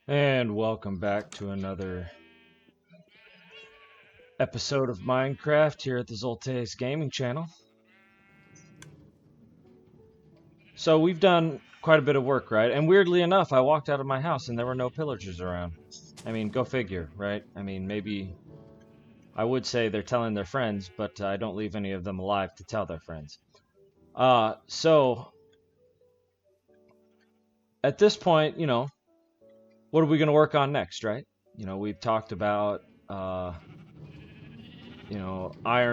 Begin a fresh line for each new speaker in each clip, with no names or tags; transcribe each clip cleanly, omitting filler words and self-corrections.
And welcome back to another episode of Minecraft here at the Zolte's Gaming channel. So we've done quite a bit of work, right? And weirdly enough, I walked out of my house and there were no pillagers around. I mean, go figure, right? I mean, maybe I would say they're telling their friends, but I don't leave any of them alive to tell their friends. So at this point, what are we going to work on next, right? We've talked about iron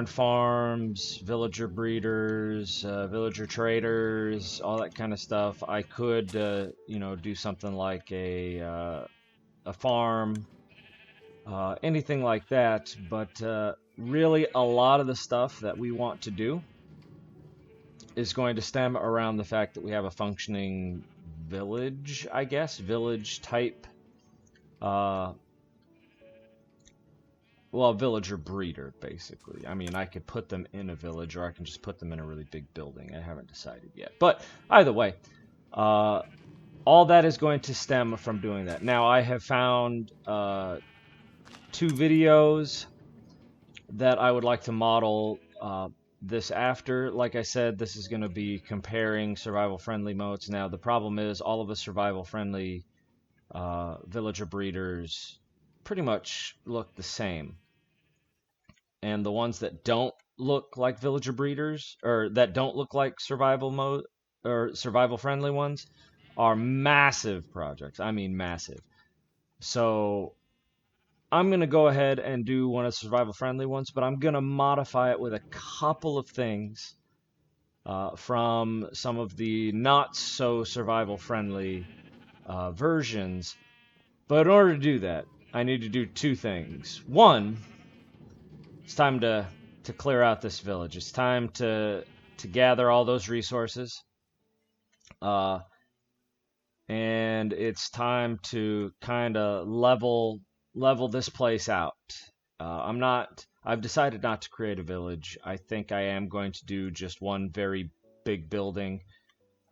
farms, villager breeders, villager traders, all that kind of stuff. I could, do something like a farm, anything like that. But really, a lot of the stuff that we want to do is going to stem around the fact that we have a functioning village, I guess, village type. Uh, Well, a villager breeder, basically. I mean, I could put them in a village, or I can just put them in a really big building. I haven't decided yet. But either way, uh, all that is going to stem from doing that. Now, I have found two videos that I would like to model this after. Like I said, this is going to be comparing survival-friendly modes. Now, the problem is all of the survival-friendly villager breeders pretty much look the same. And the ones that don't look like villager breeders or that don't look like survival mode or survival friendly ones are massive projects. I mean massive. So I'm going to go ahead and do one of the survival friendly ones, but I'm going to modify it with a couple of things from some of the not so survival friendly versions. But in order to do that, I need to do two things. One, it's time to clear out this village. It's time to gather all those resources, uh, and it's time to kind of level this place out. I'm not. I've decided not to create a village. I think I am going to do just one very big building.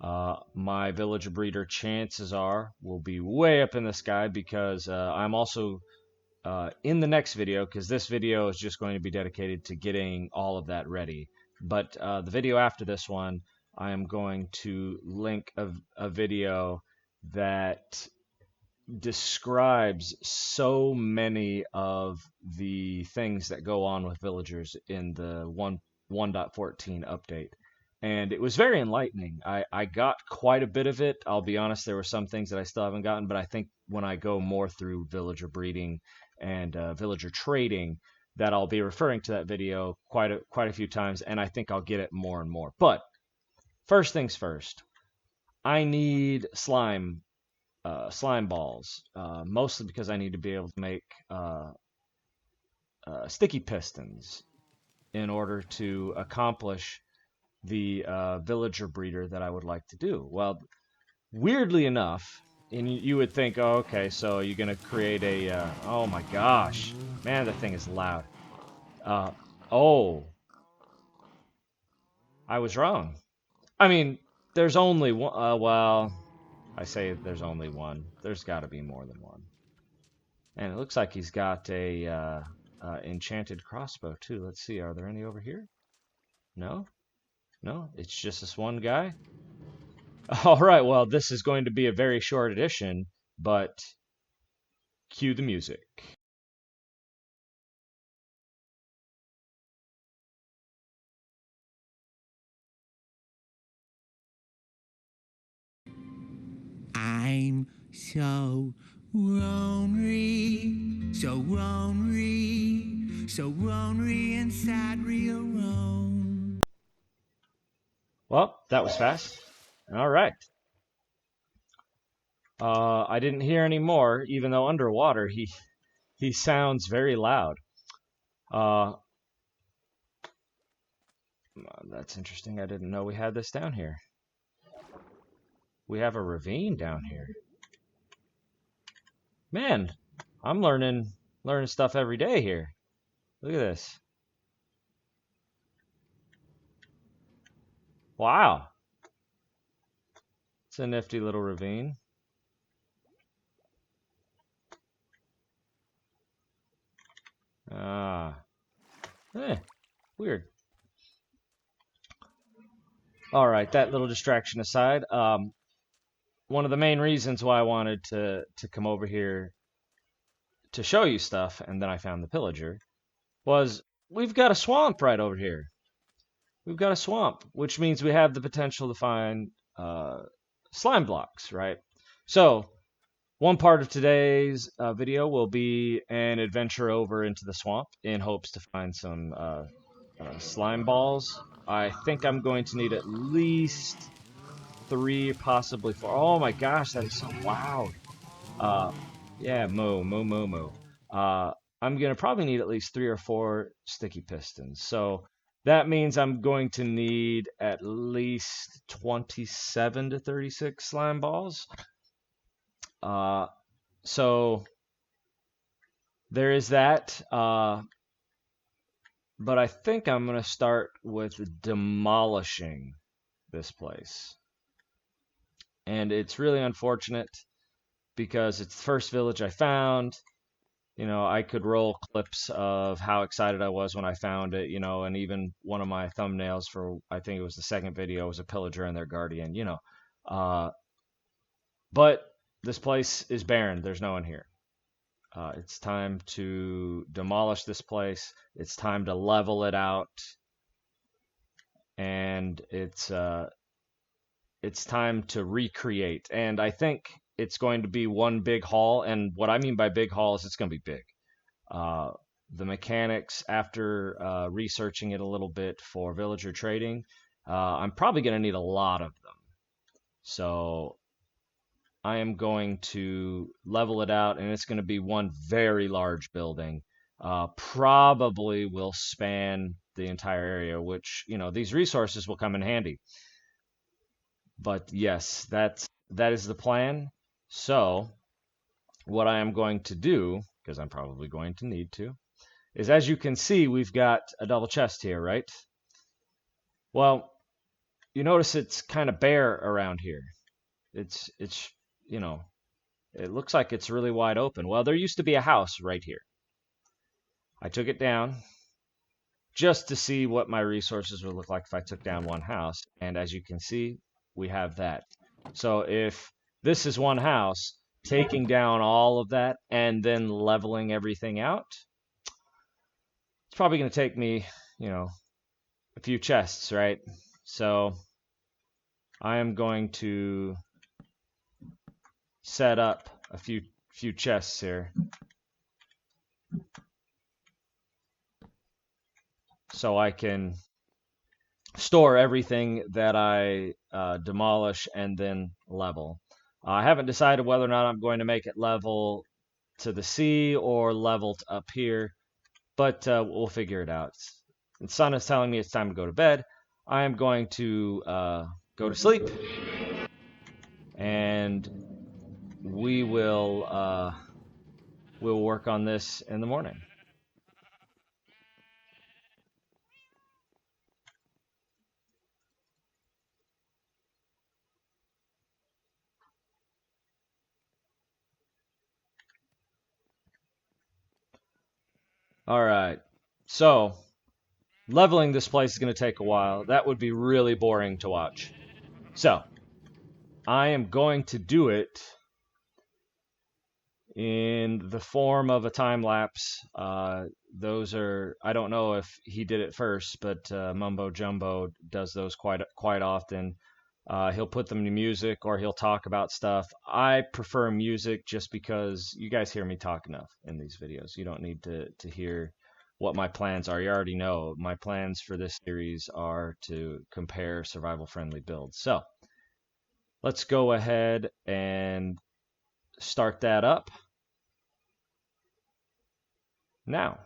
My villager breeder, chances are, will be way up in the sky because I'm also in the next video, because this video is just going to be dedicated to getting all of that ready. But the video after this one, I am going to link a video that describes so many of the things that go on with villagers in the 1.14 update. And it was very enlightening. I got quite a bit of it. I'll be honest, there were some things that I still haven't gotten, but I think when I go more through villager breeding and villager trading, that I'll be referring to that video quite a few times, and I think I'll get it more and more. But first things first, I need slime balls, mostly because I need to be able to make sticky pistons in order to accomplish the villager breeder that I would like to do. Well, weirdly enough, and you would think, oh, okay, so you're gonna create a, oh my gosh, man, that thing is loud. Uh, oh, I was wrong. I mean, there's only one, well, I say there's only one. There's gotta be more than one. And it looks like he's got a, enchanted crossbow too. Let's see, are there any over here? No? No? It's just this one guy? Alright, well, this is going to be a very short edition, but cue the music.
I'm so lonely, so lonely, so lonely and sad, real alone.
Well, that was fast. Alright. I didn't hear any more, even though underwater he sounds very loud. Uh, that's interesting. I didn't know we had this down here. We have a ravine down here. Man, I'm learning stuff every day here. Look at this. Wow. It's a nifty little ravine. Weird. All right, that little distraction aside, one of the main reasons why I wanted to come over here to show you stuff, and then I found the pillager, was we've got a swamp right over here. We've got a swamp, which means we have the potential to find slime blocks, right? So one part of today's video will be an adventure over into the swamp in hopes to find some slime balls. I think I'm going to need at least 3, possibly 4. Oh my gosh, that is so loud. Yeah, moo, moo, moo, moo. I'm gonna probably need at least 3 or 4 sticky pistons. So that means I'm going to need at least 27 to 36 slime balls. So there is that. But I think I'm gonna start with demolishing this place. And it's really unfortunate because it's the first village I found. You know, I could roll clips of how excited I was when I found it, you know, and even one of my thumbnails for, I think it was the second video, was a pillager and their guardian, you know. But this place is barren. There's no one here. It's time to demolish this place. It's time to level it out. And it's time to recreate. And I think it's going to be one big haul. And what I mean by big haul is it's going to be big. The mechanics, after researching it a little bit for villager trading, I'm probably going to need a lot of them. So I am going to level it out, and it's going to be one very large building. Probably will span the entire area, which, you know, these resources will come in handy. But yes, that is the plan. So what I am going to do, because I'm probably going to need to, is, as you can see, we've got a double chest here, right? Well, you notice it's kind of bare around here. It's you know, it looks like it's really wide open. Well, there used to be a house right here. I took it down just to see what my resources would look like if I took down one house. And as you can see, we have that. So if this is one house, taking down all of that and then leveling everything out, it's probably going to take me, you know, a few chests, right? So I am going to set up a few chests here. So I can store everything that I demolish and then level. I haven't decided whether or not I'm going to make it level to the sea or leveled up here, but we'll figure it out. The sun is telling me it's time to go to bed. I am going to go to sleep, and we will we'll work on this in the morning. All right, so leveling this place is going to take a while. That would be really boring to watch. So I am going to do it in the form of a time lapse. Those are, I don't know if he did it first, but Mumbo Jumbo does those quite often. He'll put them to music or he'll talk about stuff. I prefer music just because you guys hear me talk enough in these videos. You don't need to hear what my plans are. You already know my plans for this series are to compare survival friendly builds. So let's go ahead and start that up now.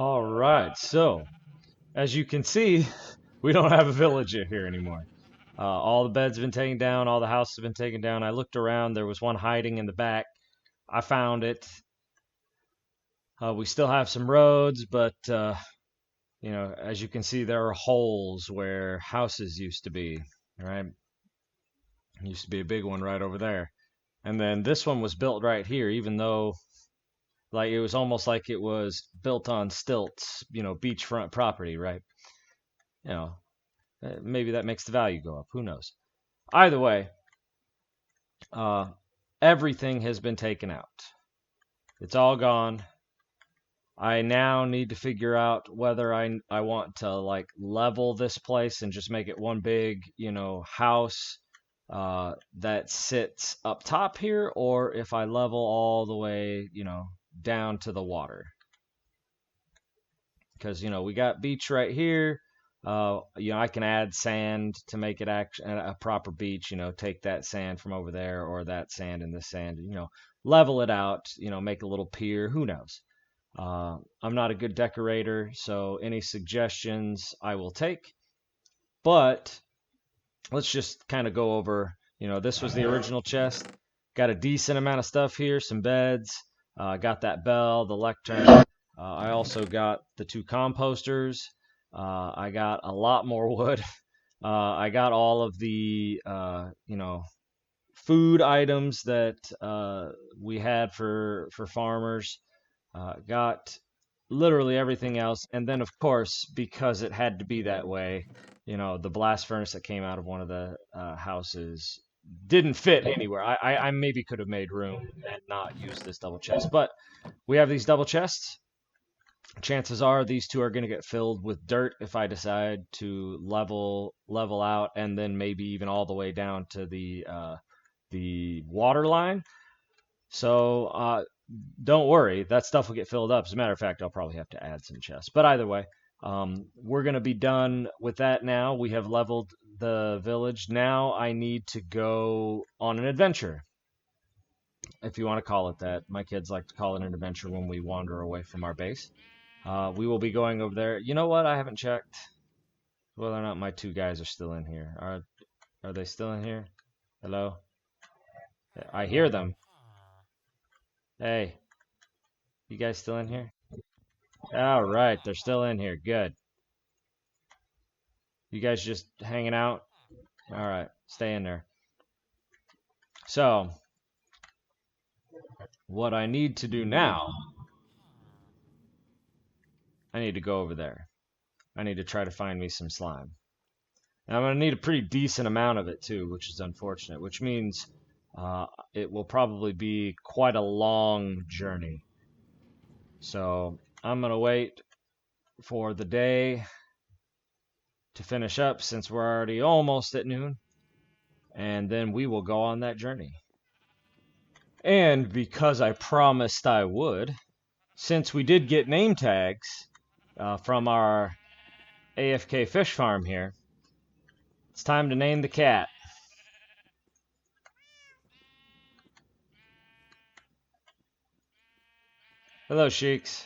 All right, so as you can see, we don't have a village here anymore. All the beds have been taken down, all the houses have been taken down. I looked around, there was one hiding in the back. I found it. We still have some roads, but you know, as you can see, there are holes where houses used to be, right? Used to be a big one right over there. And then this one was built right here, even though like it was almost like it was built on stilts, you know, beachfront property, right? You know, maybe that makes the value go up. Who knows? Either way, uh, everything has been taken out. It's all gone. I now need to figure out whether I want to like level this place and just make it one big, you know, house that sits up top here, or if I level all the way, you know, down to the water. Because you know we got beach right here. You know I can add sand to make it a proper beach. You know, take that sand from over there or that sand and this sand. You know, level it out. You know, make a little pier. Who knows? I'm not a good decorator, so any suggestions I will take. But let's just kind of go over. You know, this was the original chest. Got a decent amount of stuff here. Some beds. Got that bell, the lectern. I also got the two composters. I got a lot more wood. I got all of the, you know, food items that we had for farmers. Got literally everything else. And then, of course, because it had to be that way, you know, the blast furnace that came out of one of the houses didn't fit anywhere. I maybe could have made room and not used this double chest. But we have these double chests. Chances are these two are going to get filled with dirt if I decide to level out and then maybe even all the way down to the water line. So don't worry, that stuff will get filled up. As a matter of fact, I'll probably have to add some chests. But either way, we're going to be done with that now. We have leveled the village. Now I need to go on an adventure, if you want to call it that. My kids like to call it an adventure when we wander away from our base. We will be going over there. You know what? I haven't checked whether or not my two guys are still in here. Are they still in here? Hello? I hear them. Hey, you guys still in here? All right, they're still in here. Good. You guys just hanging out? All right, stay in there. So, what I need to do now, I need to go over there. I need to try to find me some slime. And I'm going to need a pretty decent amount of it too, which is unfortunate, which means it will probably be quite a long journey. So I'm going to wait for the day to finish up since we're already almost at noon, and then we will go on that journey. And because I promised I would, since we did get name tags from our AFK fish farm here, it's time to name the cat. Hello, Sheex.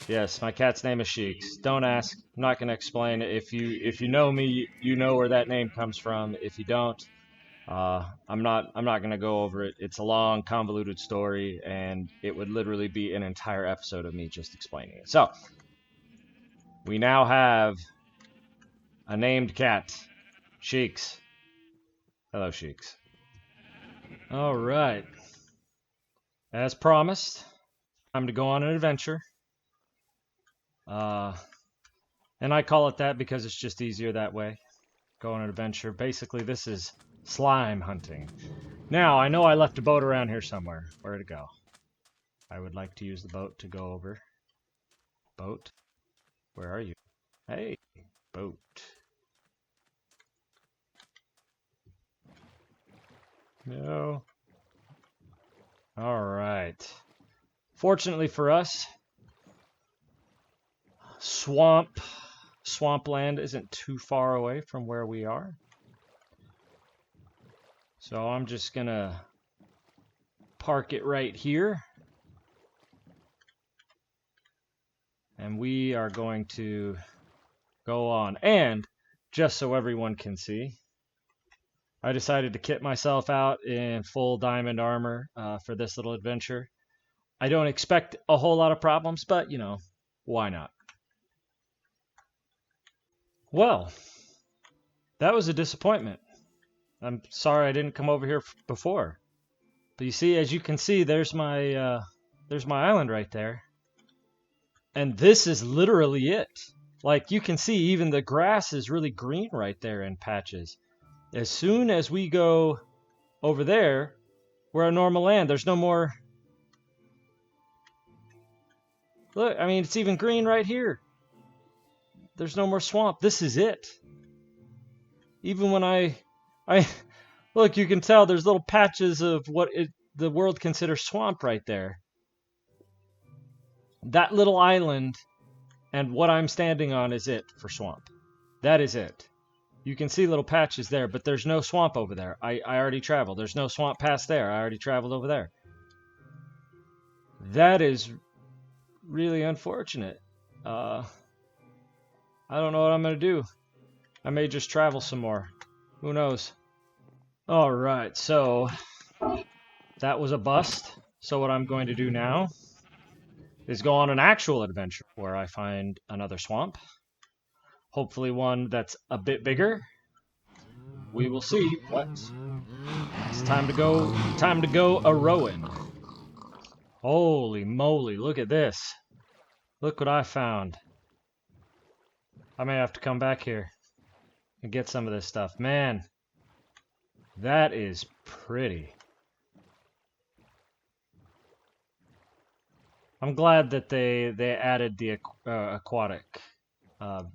Yes, my cat's name is Sheex. Don't ask. I'm not gonna explain it. If you know me, you know where that name comes from. If you don't, I'm not gonna go over it. It's a long, convoluted story, and it would literally be an entire episode of me just explaining it. So we now have a named cat, Sheex. Hello, Sheex. All right. As promised, time to go on an adventure. Uh, and I call it that because it's just easier that way. Go on an adventure. Basically, this is slime hunting. Now, I know I left a boat around here somewhere. Where'd it go? I would like to use the boat to go over. Boat? Where are you? Hey, boat. No. All right. Fortunately for us, swampland isn't too far away from where we are. So I'm just gonna park it right here. And we are going to go on. And just so everyone can see, I decided to kit myself out in full diamond armor for this little adventure. I don't expect a whole lot of problems, but, you know, why not? Well, that was a disappointment. I'm sorry I didn't come over here before. But you see, as you can see, there's my island right there. And this is literally it. Like, you can see even the grass is really green right there in patches. As soon as we go over there, we're on normal land. There's no more... Look, I mean, it's even green right here. There's no more swamp. This is it. Even when I look, you can tell there's little patches of what the world considers swamp right there. That little island and what I'm standing on is it for swamp. That is it. You can see little patches there, but there's no swamp over there. I already traveled. There's no swamp past there. I already traveled over there. That is really unfortunate. I don't know what I'm going to do. I may just travel some more. Who knows? Alright, so that was a bust. So what I'm going to do now is go on an actual adventure where I find another swamp. Hopefully one that's a bit bigger. We will see. What? It's time to go a-rowing. Holy moly, look at this. Look what I found. I may have to come back here and get some of this stuff. Man, that is pretty. I'm glad that they added the aquatic to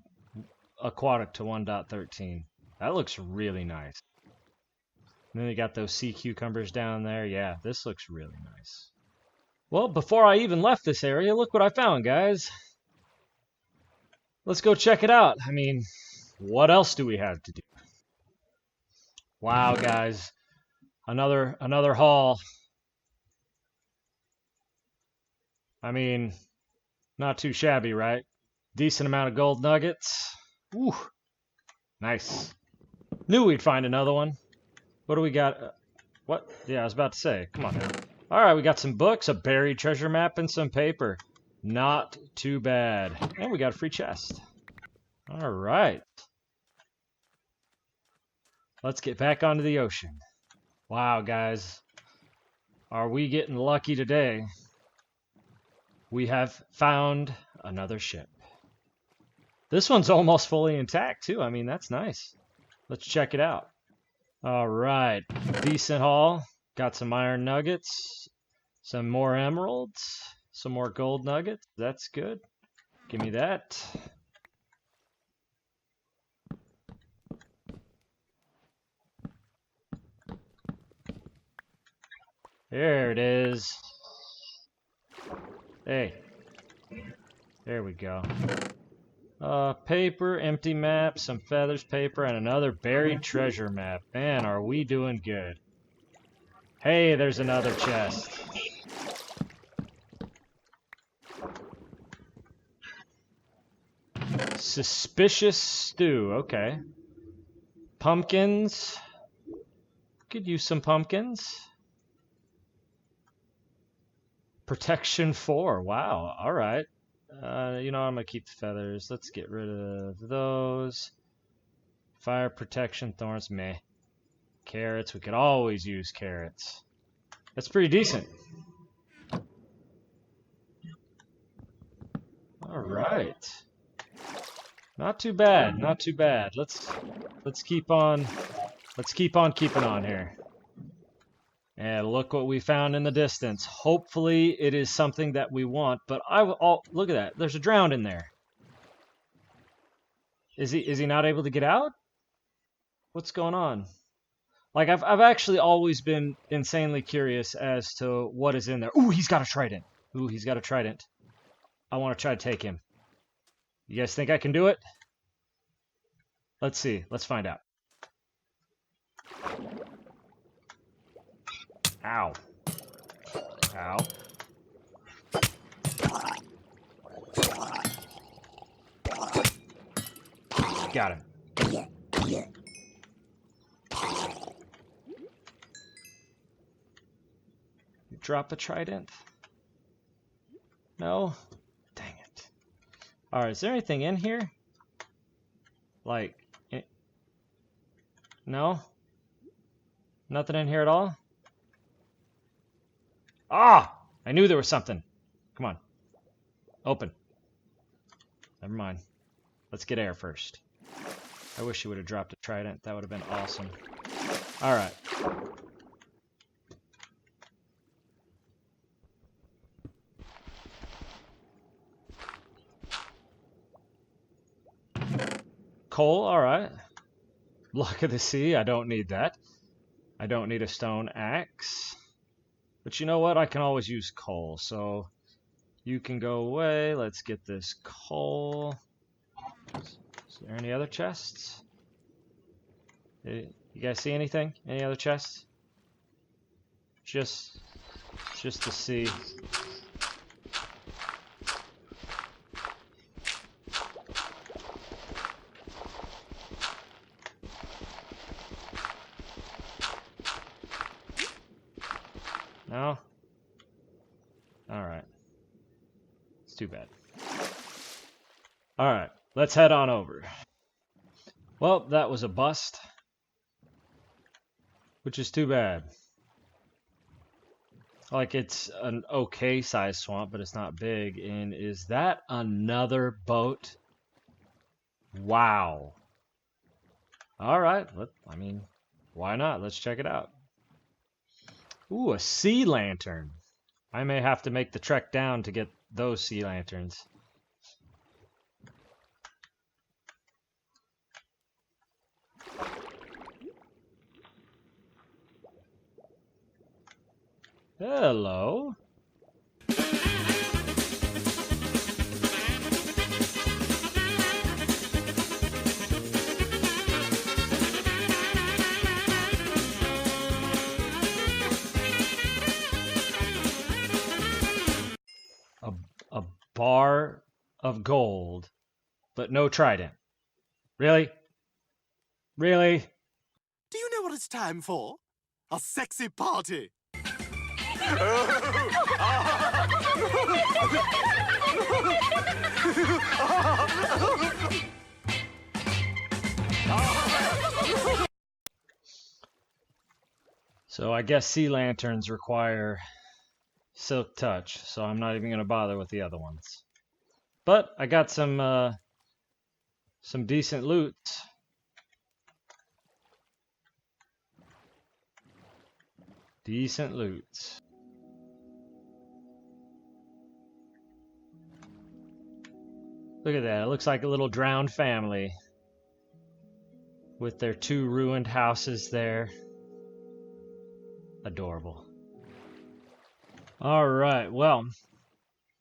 1.13. That looks really nice. And then they got those sea cucumbers down there. Yeah, this looks really nice. Well, before I even left this area, look what I found, guys. Let's go check it out. I mean, what else do we have to do? Wow, guys. Another haul. I mean, not too shabby, right? Decent amount of gold nuggets. Woo. Nice. Knew we'd find another one. What do we got? What? Yeah, I was about to say. Come on now. All right, we got some books, a buried treasure map, and some paper. Not too bad. And we got a free chest. All right. Let's get back onto the ocean. Wow, guys. Are we getting lucky today? We have found another ship. This one's almost fully intact, too. I mean, that's nice. Let's check it out. All right. Decent haul. Got some iron nuggets, some more emeralds, some more gold nuggets. That's good. Give me that. There it is. Hey. There we go. Paper, empty map, some feathers, paper, and another buried treasure map. Man, are we doing good. Hey, there's another chest. Suspicious stew. Okay. Pumpkins. Could use some pumpkins. Protection 4. Wow. All right. You know, I'm going to keep the feathers. Let's get rid of those. Fire protection, thorns, meh. Carrots. We could always use carrots. That's pretty decent. All right. Not too bad. Not too bad. Let's keep on keeping on here. And look what we found in the distance. Hopefully it is something that we want, but look at that. There's a drowned in there. Is he not able to get out? What's going on? Like I've actually always been insanely curious as to what is in there. Ooh, he's got a trident. Ooh, he's got a trident. I want to try to take him. You guys think I can do it? Let's see. Let's find out. Ow. Ow. Got him. You drop a trident? No? Dang it. Alright, is there anything in here? Like, no? Nothing in here at all? Ah! I knew there was something. Come on. Open. Never mind. Let's get air first. I wish you would have dropped a trident. That would have been awesome. Alright. Coal, alright. Block of the sea, I don't need that. I don't need a stone axe. But you know what? I can always use coal, so you can go away. Let's get this coal. Is there any other chests? You guys see anything? Any other chests? Just to see. No? Alright. It's too bad. Alright, let's head on over. Well, that was a bust. Which is too bad. Like, it's an okay sized swamp, but it's not big. And is that another boat? Wow. Alright, I mean, why not? Let's check it out. Ooh, a sea lantern. I may have to make the trek down to get those sea lanterns. Hello. A bar of gold, but no trident. Really? Really?
Do you know what it's time for? A sexy party!
So I guess sea lanterns require silk touch, so I'm not even going to bother with the other ones. But I got some decent loot. Decent loot. Look at that. It looks like a little drowned family with their 2 ruined houses there. Adorable. Alright, well,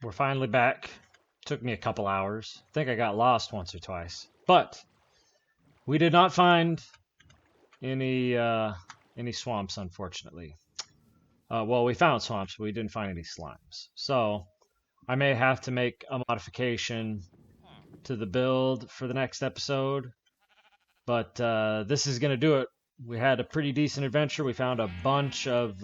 we're finally back. Took me a couple hours. I think I got lost once or twice. But we did not find any swamps, unfortunately. Well, we found swamps, but we didn't find any slimes. So I may have to make a modification to the build for the next episode. But this is going to do it. We had a pretty decent adventure. We found a bunch of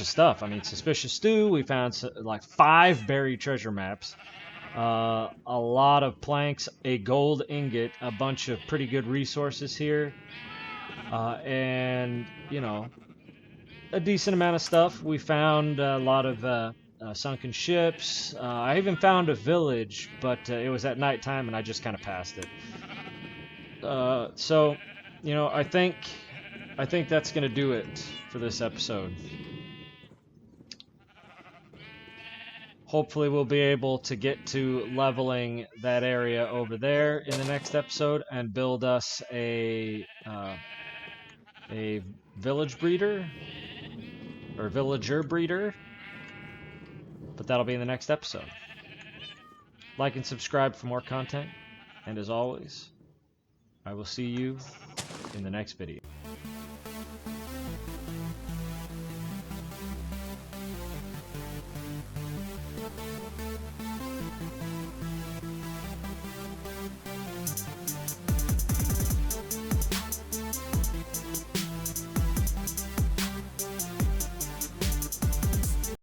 stuff. I mean, suspicious stew. We found like 5 buried treasure maps, a lot of planks, a gold ingot, a bunch of pretty good resources here, and you know, a decent amount of stuff. We found a lot of sunken ships. I even found a village, but it was at nighttime, and I just kind of passed it. So, you know, I think that's gonna do it for this episode. Hopefully we'll be able to get to leveling that area over there in the next episode and build us a village breeder or villager breeder. But that'll be in the next episode. Like and subscribe for more content. And as always, I will see you in the next video.